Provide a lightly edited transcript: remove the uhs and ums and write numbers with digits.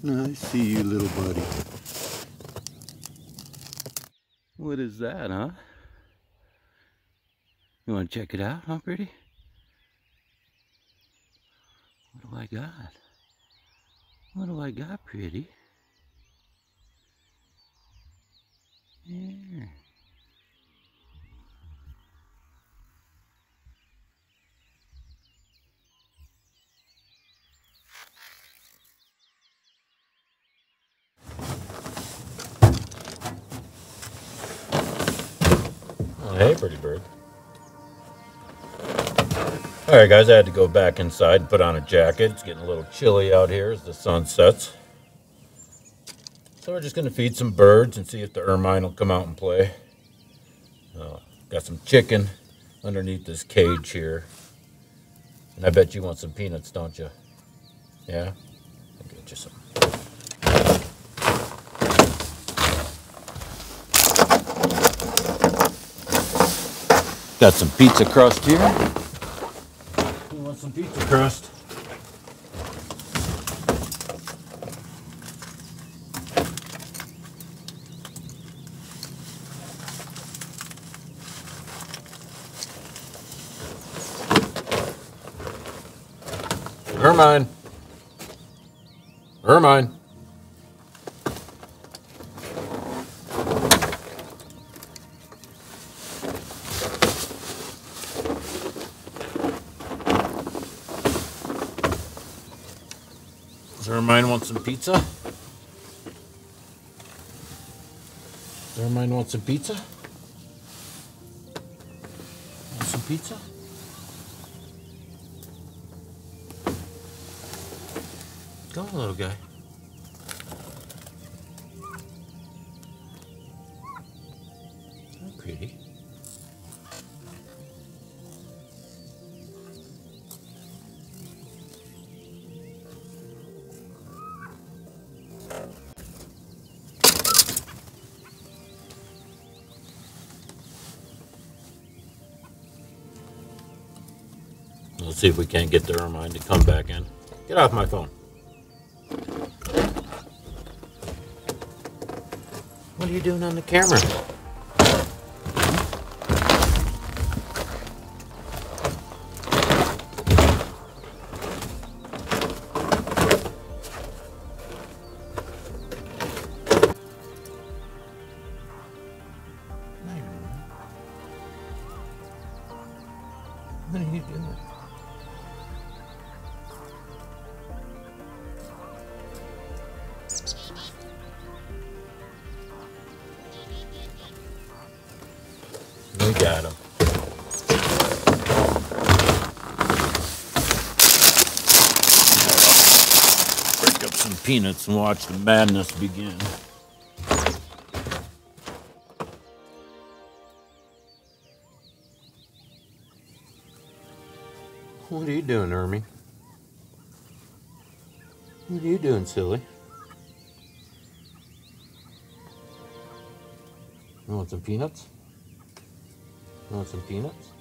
I see you, little buddy. What is that, huh? You want to check it out, huh, pretty? What do I got? What do I got, pretty? Yeah. Oh, hey, pretty bird. Alright guys, I had to go back inside and put on a jacket. It's getting a little chilly out here as the sun sets. So we're just going to feed some birds and see if the ermine will come out and play. Got some chicken underneath this cage here. And I bet you want some peanuts, don't you? Yeah? I'll get you some. Got some pizza crust here. You want some pizza crust? Ermine. Ermine. Does Ermine want some pizza? Does Ermine want some pizza? Want some pizza? Go, little guy. So pretty. Let's see if we can't get the ermine to come back in. Get off my phone. What are you doing on the camera? What are you doing? We got him. Break up some peanuts and watch the madness begin. What are you doing, Ermine? What are you doing, silly? You want some peanuts? You want some peanuts?